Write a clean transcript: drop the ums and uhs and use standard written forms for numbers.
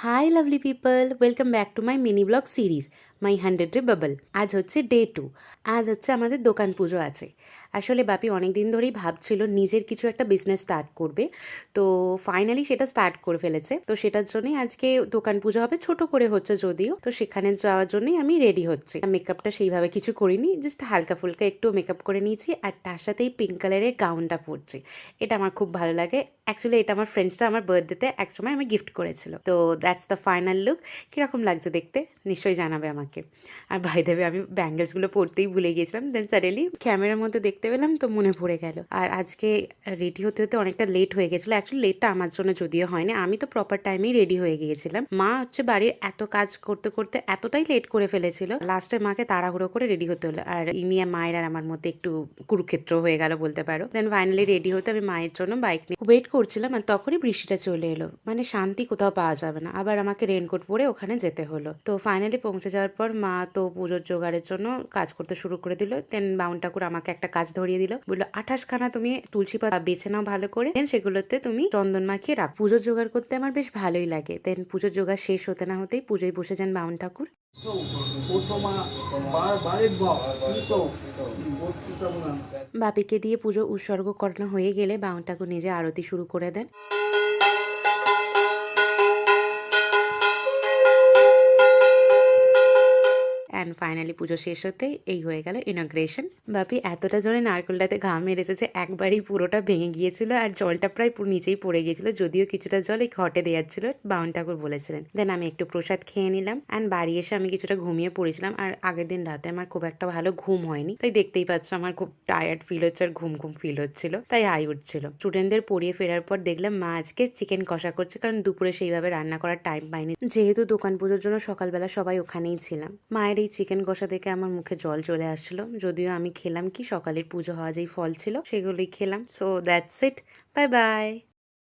High lovely people, welcome back to my mini blog series my 100 bubble. আজ হচ্ছে day 2। আজ হচ্ছে আমাদের দোকান পুজো আছে। আসলে বাপি অনেক দিন ধরেই ভাবছিল নিজের কিছু একটা বিজনেস স্টার্ট করবে, তো ফাইনালি সেটা স্টার্ট করে ফেলেছে। তো সেটার জন্যই আজকে দোকান পুজো হবে, ছোট করে হচ্ছে যদিও। তো সেখানে যাওয়ার জন্যই আমি রেডি হচ্ছি। মেকআপটা সেইভাবে কিছু করিনি, জাস্ট হালকা ফুলকা একটু মেকআপ করে নিয়েছি, আর তার সাথেই পিঙ্ক কালারের গাউনটা পরছি। এটা আমার খুব ভালো লাগে। অ্যাকচুয়ালি এটা আমার ফ্রেন্ডসটা আমার বার্থডেতে একসময় আমি গিফট করেছিল। তো দ্যাটস দ্য ফাইনাল লুক। কীরকম লাগছে দেখতে নিশ্চয়ই জানাবে আমাকে। আর বাই দ্য ওয়ে, আমি ব্যাঙ্গেলসগুলো পরতেই ভুলে গিয়েছিলাম, দেন সাডেনলি ক্যামেরার মধ্যে দেখতে পেলাম তো মনে পড়ে গেল। আর আজকে রেডি হতে হতে অনেকটা লেট হয়ে গেছিলো। অ্যাকচুয়ালি লেটটা আমার জন্য যদিও হয়নি, আমি তো প্রপার টাইমেই রেডি হয়ে গিয়েছিলাম। মা হচ্ছে বাড়ির এত কাজ করতে করতে এতটাই লেট করে ফেলেছিল, লাস্টে মাকে তাড়াহুড়ো করে রেডি হতে হলো। আর ইনিয়া মায়ের আর আমার মধ্যে একটু কুরুক্ষেত্র হয়ে গেল বলতে পারো। দেন ফাইনালি রেডি হতে আমি মায়ের জন্য বাইক নিয়ে ওয়েট করছিলাম, আর তখনই বৃষ্টিটা চলে এলো। মানে শান্তি কোথাও পাওয়া যাবে না। আবার আমাকে রেনকোট পরে ওখানে যেতে হলো। তো ফাইনালি পৌঁছে যাওয়ার পর মা তো পুজোর জোগাড়ের জন্য কাজ করতে শুরু করে দিল। দেন বাউন ঠাকুর আমাকে একটা কাজ ধরিয়ে দিল, বললো 28খানা তুমি তুলসী পাতা বেছে নাও ভালো করে, দেন সেগুলোতে তুমি চন্দন মাখিয়ে রাখ। পুজোর জোগাড় করতে আমার বেশ ভালোই লাগে। দেন পুজোর জোগাড় শেষ হতে না হতেই পুজোয় বসে যান বাউন ঠাকুর। বাপিকে দিয়ে পুজো উৎসর্গ করানো হয়ে গেলে বাউন ঠাকুর নিজে আরতি শুরু করে দেন। অ্যান্ড ফাইনালি পুজো শেষ হতেই এই হয়ে গেল ইনগ্রেশন। বাপি এতটা জোরে নারকেলটাতে ঘাম মেরেছে যে একবারই পুরোটা ভেঙে গিয়েছিল, আর জলটা প্রায় নিচেই পড়ে গিয়েছিল। যদিও কিছুটা জল এই ঘটে দেওয়ার ছিল, বাউন ঠাকুর বলেছিলেন। দেন আমি একটু প্রসাদ খেয়ে নিলাম, অ্যান্ড বাড়ি এসে আমি কিছুটা ঘুমিয়ে পড়েছিলাম। আর আগের দিন রাতে আমার খুব একটা ভালো ঘুম হয়নি, তাই দেখতেই পাচ্ছ আমার খুব টায়ার্ড ফিল হচ্ছে আর ঘুম ঘুম ফিল হচ্ছিল, তাই হাই উঠছিল। স্টুডেন্টদের পড়িয়ে ফেরার পর দেখলাম মা আজকে চিকেন কষা করছে, কারণ দুপুরে সেইভাবে রান্না করার টাইম পাইনি, যেহেতু দোকান পুজোর জন্য সকালবেলা সবাই ওখানেই ছিলাম। মায়ের এই চিকেন কষা দেখে আমার মুখে জল চলে আসছিল, যদিও আমি খেলাম কি সকালের পুজো হওয়া যেই ফল ছিল সেগুলোই খেলাম। So that's it, bye bye.